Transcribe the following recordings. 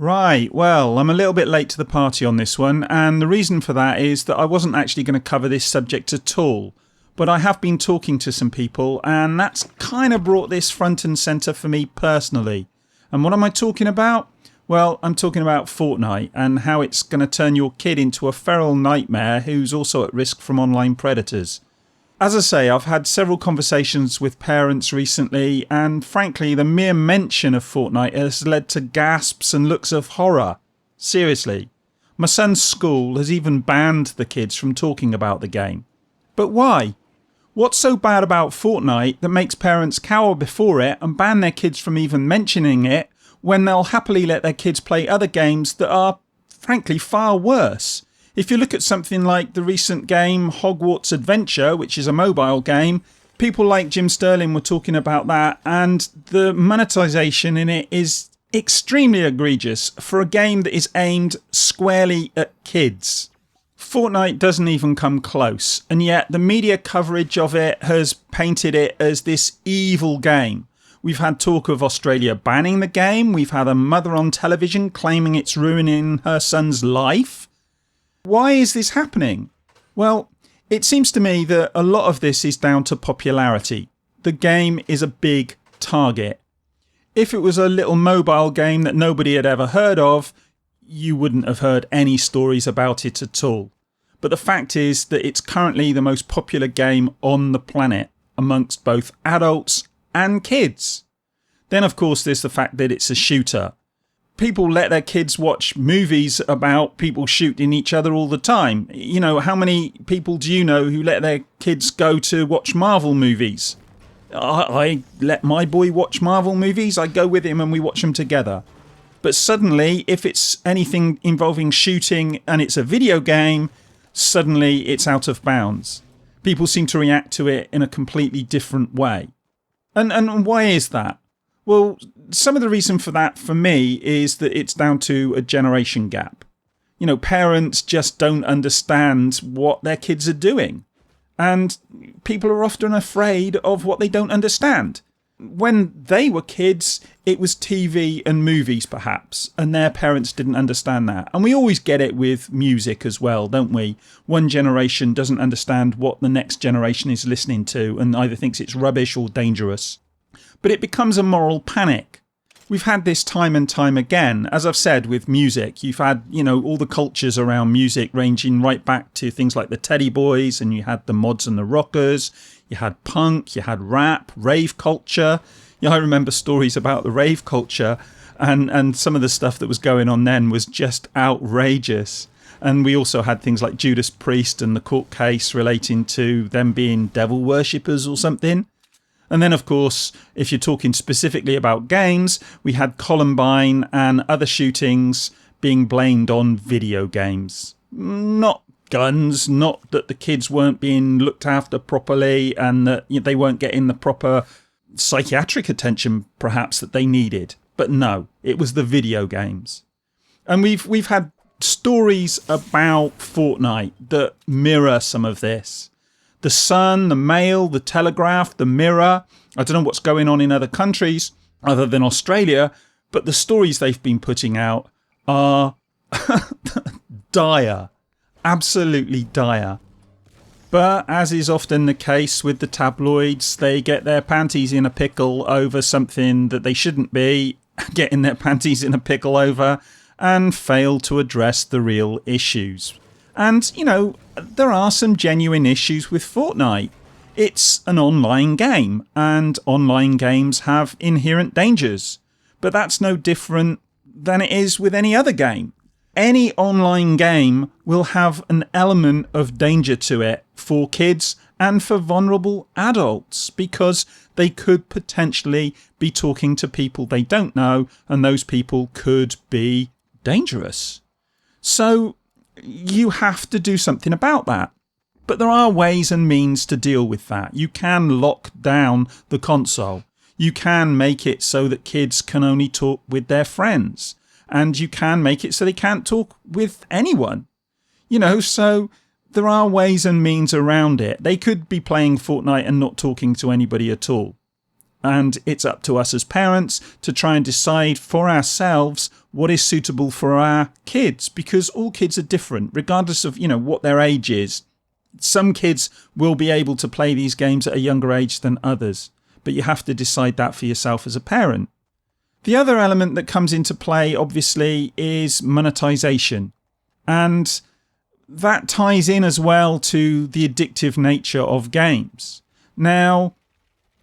Right, well, I'm a little bit late to the party on this one, and the reason for that is that I wasn't actually going to cover this subject at all. But I have been talking to some people, and that's kind of brought this front and centre for me personally. And what am I talking about? Well, I'm talking about Fortnite and how it's going to turn your kid into a feral nightmare who's also at risk from online predators. As I say, I've had several conversations with parents recently, and frankly, the mere mention of Fortnite has led to gasps and looks of horror. Seriously. My son's school has even banned the kids from talking about the game. But why? What's so bad about Fortnite that makes parents cower before it and ban their kids from even mentioning it when they'll happily let their kids play other games that are, frankly, far worse? If you look at something like the recent game Hogwarts Adventure, which is a mobile game, people like Jim Sterling were talking about that, and the monetization in it is extremely egregious for a game that is aimed squarely at kids. Fortnite doesn't even come close, and yet the media coverage of it has painted it as this evil game. We've had talk of Australia banning the game, we've had a mother on television claiming it's ruining her son's life. Why is this happening? Well, it seems to me that a lot of this is down to popularity. The game is a big target. If it was a little mobile game that nobody had ever heard of, you wouldn't have heard any stories about it at all. But the fact is that it's currently the most popular game on the planet amongst both adults and kids. Then of course there's the fact that it's a shooter. People let their kids watch movies about people shooting each other all the time. You know, how many people do you know who let their kids go to watch Marvel movies? I let my boy watch Marvel movies. I go with him and we watch them together. But suddenly, if it's anything involving shooting and it's a video game, suddenly it's out of bounds. People seem to react to it in a completely different way. And why is that? Well, some of the reason for that for me is that it's down to a generation gap. You know, parents just don't understand what their kids are doing. And people are often afraid of what they don't understand. When they were kids, it was TV and movies perhaps, and their parents didn't understand that. And we always get it with music as well, don't we? One generation doesn't understand what the next generation is listening to and either thinks it's rubbish or dangerous. But it becomes a moral panic. We've had this time and time again. As I've said with music, you've had, all the cultures around music ranging right back to things like the Teddy Boys, and you had the mods and the rockers, you had punk, you had rap, rave culture. I remember stories about the rave culture, and some of the stuff that was going on then was just outrageous. And we also had things like Judas Priest and the court case relating to them being devil worshippers or something. And then, of course, if you're talking specifically about games, we had Columbine and other shootings being blamed on video games. Not guns, not that the kids weren't being looked after properly and that they weren't getting the proper psychiatric attention, perhaps, that they needed. But no, it was the video games. And we've had stories about Fortnite that mirror some of this. The Sun, the Mail, the Telegraph, the Mirror. I don't know what's going on in other countries other than Australia, but the stories they've been putting out are dire. Absolutely dire. But as is often the case with the tabloids, they get their panties in a pickle over something that they shouldn't be getting their panties in a pickle over and fail to address the real issues. And, there are some genuine issues with Fortnite. It's an online game, and online games have inherent dangers. But that's no different than it is with any other game. Any online game will have an element of danger to it for kids and for vulnerable adults, because they could potentially be talking to people they don't know, and those people could be dangerous. So you have to do something about that. But there are ways and means to deal with that. You can lock down the console. You can make it so that kids can only talk with their friends. And you can make it so they can't talk with anyone. So there are ways and means around it. They could be playing Fortnite and not talking to anybody at all. And it's up to us as parents to try and decide for ourselves what is suitable for our kids, because all kids are different, regardless of, what their age is. Some kids will be able to play these games at a younger age than others, but you have to decide that for yourself as a parent. The other element that comes into play, obviously, is monetization. And that ties in as well to the addictive nature of games. Now,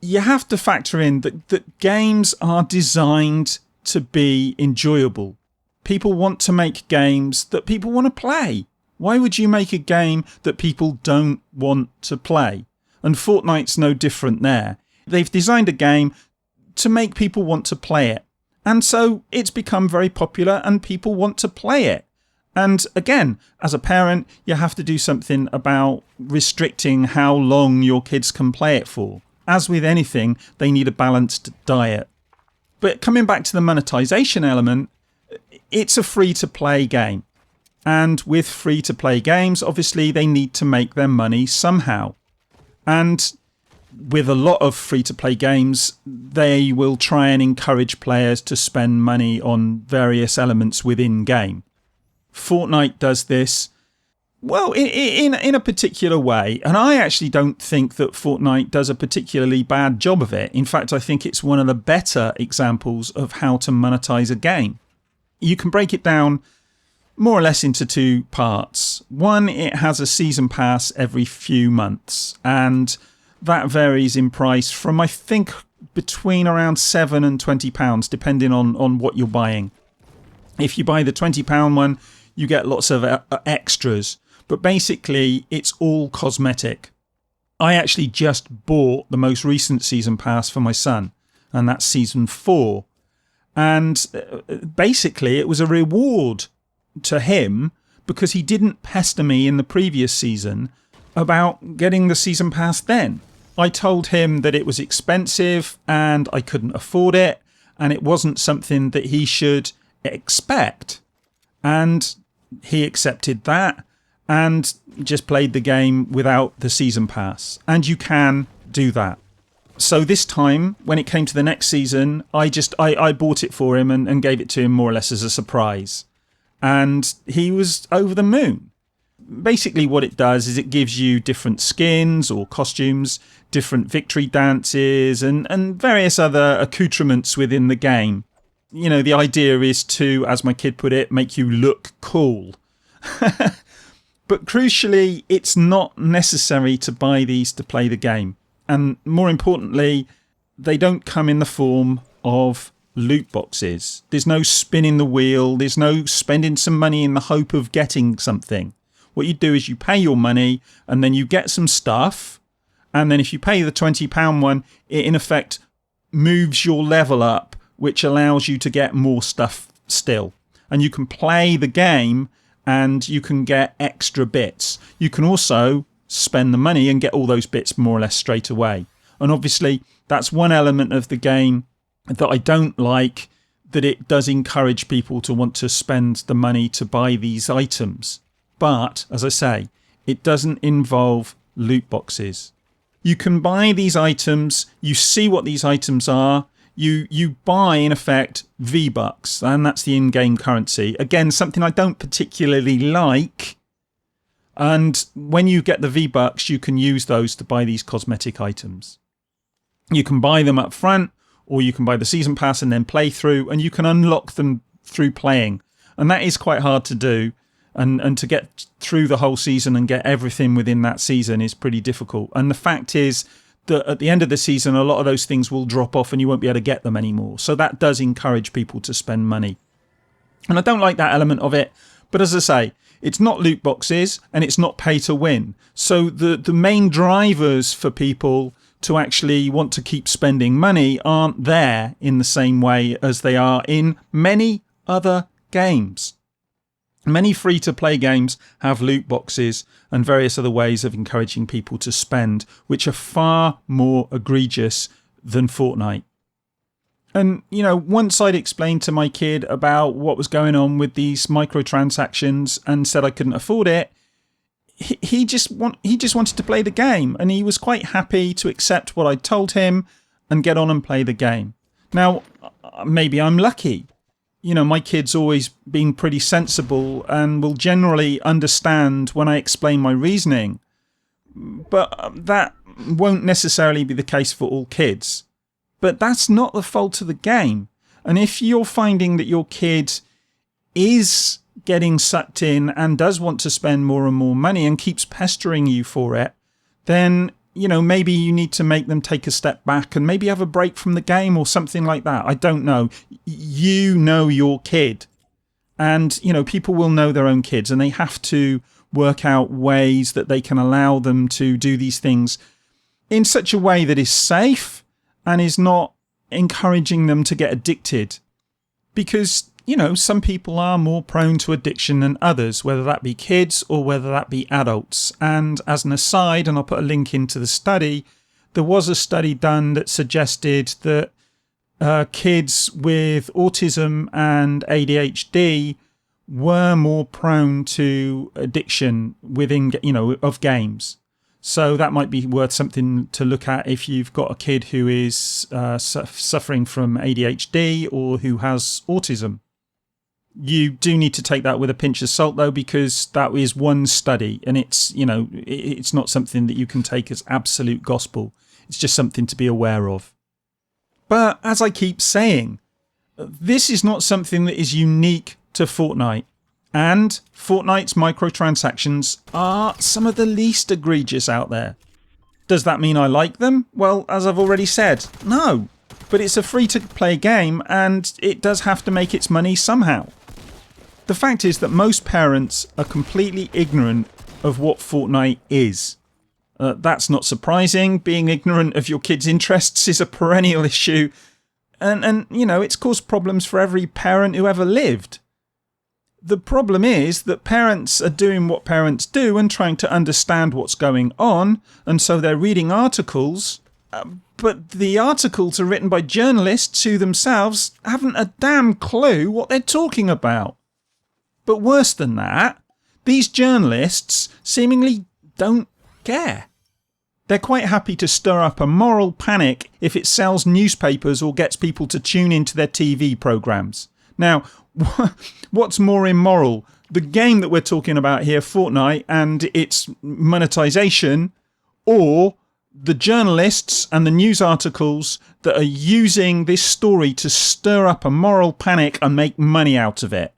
you have to factor in that games are designed to be enjoyable. People want to make games that people want to play. Why would you make a game that people don't want to play? And Fortnite's no different there. They've designed a game to make people want to play it. And so it's become very popular and people want to play it. And again, as a parent, you have to do something about restricting how long your kids can play it for. As with anything, they need a balanced diet. But coming back to the monetization element, it's a free-to-play game. And with free-to-play games, obviously, they need to make their money somehow. And with a lot of free-to-play games, they will try and encourage players to spend money on various elements within game. Fortnite does this, well, in a particular way. And I actually don't think that Fortnite does a particularly bad job of it. In fact, I think it's one of the better examples of how to monetize a game. You can break it down more or less into two parts. One, it has a season pass every few months, and that varies in price from, I think, between around £7 and £20, depending on what you're buying. If you buy the £20 one, you get lots of extras, but basically it's all cosmetic. I actually just bought the most recent season pass for my son, and that's season 4. And basically it was a reward to him because he didn't pester me in the previous season about getting the season pass then. I told him that it was expensive and I couldn't afford it, and it wasn't something that he should expect. And he accepted that and just played the game without the season pass. And you can do that. So this time, when it came to the next season, I bought it for him and gave it to him more or less as a surprise. And he was over the moon. Basically what it does is it gives you different skins or costumes, different victory dances, and various other accoutrements within the game. The idea is to, as my kid put it, make you look cool. But crucially, it's not necessary to buy these to play the game. And more importantly, they don't come in the form of loot boxes. There's no spinning the wheel. There's no spending some money in the hope of getting something. What you do is you pay your money and then you get some stuff. And then if you pay the £20 one, it in effect moves your level up, which allows you to get more stuff still. And you can play the game and you can get extra bits. You can also spend the money and get all those bits more or less straight away. And obviously that's one element of the game that I don't like, that it does encourage people to want to spend the money to buy these items. But, as I say, it doesn't involve loot boxes. You can buy these items, you see what these items are, you buy, in effect, V-Bucks, and that's the in-game currency. Again, something I don't particularly like. And when you get the V-Bucks, you can use those to buy these cosmetic items. You can buy them up front, or you can buy the season pass and then play through, and you can unlock them through playing. And that is quite hard to do. And to get through the whole season and get everything within that season is pretty difficult. And the fact is that at the end of the season, a lot of those things will drop off and you won't be able to get them anymore. So that does encourage people to spend money. And I don't like that element of it. But as I say, it's not loot boxes and it's not pay to win. So the main drivers for people to actually want to keep spending money aren't there in the same way as they are in many other games. Many free-to-play games have loot boxes and various other ways of encouraging people to spend, which are far more egregious than Fortnite. And, once I'd explained to my kid about what was going on with these microtransactions and said I couldn't afford it, he just wanted to play the game, and he was quite happy to accept what I told him and get on and play the game. Now, maybe I'm lucky. my kid's always been pretty sensible and will generally understand when I explain my reasoning. But that won't necessarily be the case for all kids. But that's not the fault of the game. And if you're finding that your kid is getting sucked in and does want to spend more and more money and keeps pestering you for it, then, maybe you need to make them take a step back and maybe have a break from the game or something like that. I don't know. You know your kid. And, people will know their own kids, and they have to work out ways that they can allow them to do these things in such a way that is safe and is not encouraging them to get addicted. Because, some people are more prone to addiction than others, whether that be kids or whether that be adults. And as an aside, and I'll put a link into the study, there was a study done that suggested that kids with autism and ADHD were more prone to addiction within, of games. So that might be worth something to look at if you've got a kid who is suffering from ADHD or who has autism. You do need to take that with a pinch of salt, though, because that is one study, and it's not something that you can take as absolute gospel. It's just something to be aware of. But as I keep saying, this is not something that is unique to Fortnite. And Fortnite's microtransactions are some of the least egregious out there. Does that mean I like them? Well, as I've already said, no. But it's a free-to-play game, and it does have to make its money somehow. The fact is that most parents are completely ignorant of what Fortnite is. That's not surprising. Being ignorant of your kids' interests is a perennial issue. And it's caused problems for every parent who ever lived. The problem is that parents are doing what parents do and trying to understand what's going on, and so they're reading articles, but the articles are written by journalists who themselves haven't a damn clue what they're talking about. But worse than that, these journalists seemingly don't care. They're quite happy to stir up a moral panic if it sells newspapers or gets people to tune into their TV programmes. Now, what's more immoral? The game that we're talking about here, Fortnite, and its monetization, or the journalists and the news articles that are using this story to stir up a moral panic and make money out of it?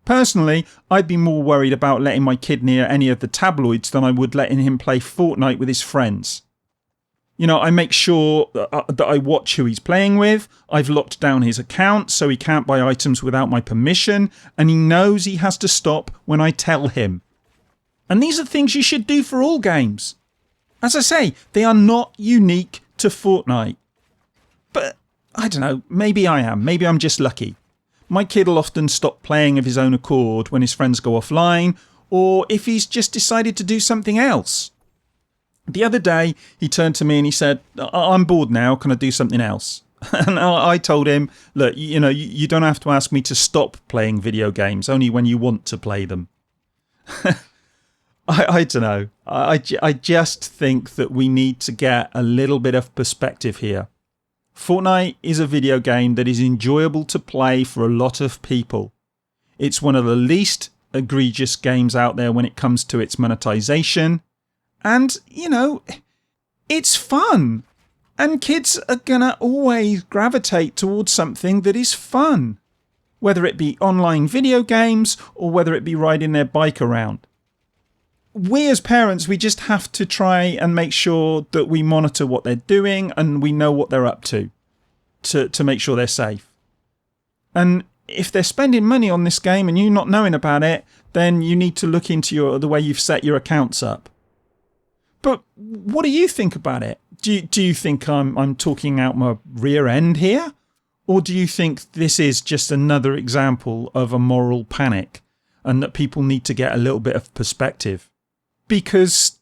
Personally, I'd be more worried about letting my kid near any of the tabloids than I would letting him play Fortnite with his friends. I make sure that I watch who he's playing with. I've locked down his account so he can't buy items without my permission, and he knows he has to stop when I tell him. And these are things you should do for all games. As I say, they are not unique to Fortnite. But, I don't know, maybe I am. Maybe I'm just lucky. My kid will often stop playing of his own accord when his friends go offline, or if he's just decided to do something else. The other day, he turned to me and he said, "I'm bored now, can I do something else?" And I told him, "Look, you don't have to ask me to stop playing video games, only when you want to play them." I don't know. I just think that we need to get a little bit of perspective here. Fortnite is a video game that is enjoyable to play for a lot of people. It's one of the least egregious games out there when it comes to its monetization. And, it's fun. And kids are going to always gravitate towards something that is fun. Whether it be online video games or whether it be riding their bike around. We as parents, we just have to try and make sure that we monitor what they're doing and we know what they're up to make sure they're safe. And if they're spending money on this game and you're not knowing about it, then you need to look into the way you've set your accounts up. But what do you think about it? Do you think I'm talking out my rear end here? Or do you think this is just another example of a moral panic and that people need to get a little bit of perspective? Because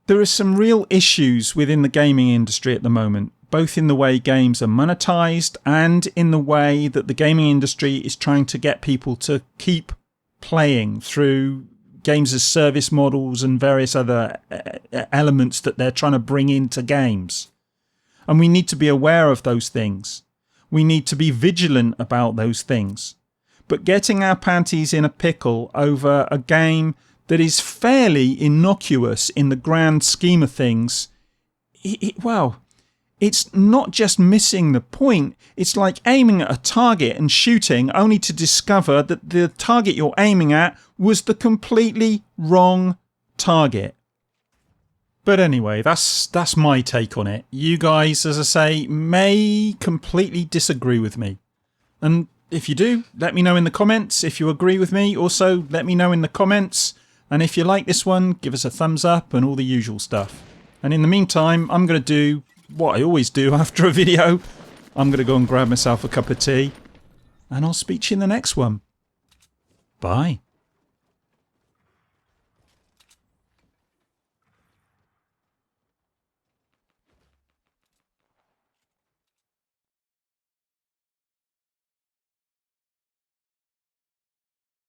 there are some real issues within the gaming industry at the moment, both in the way games are monetized and in the way that the gaming industry is trying to get people to keep playing through games as service models and various other elements that they're trying to bring into games. And we need to be aware of those things. We need to be vigilant about those things. But getting our panties in a pickle over a game that is fairly innocuous in the grand scheme of things, well, it's not just missing the point. It's like aiming at a target and shooting only to discover that the target you're aiming at was the completely wrong target. But anyway, that's my take on it. You guys, as I say, may completely disagree with me. And if you do, let me know in the comments. If you agree with me, also let me know in the comments. And if you like this one, give us a thumbs up and all the usual stuff. And in the meantime, I'm going to do what I always do after a video. I'm going to go and grab myself a cup of tea. And I'll speak to you in the next one. Bye.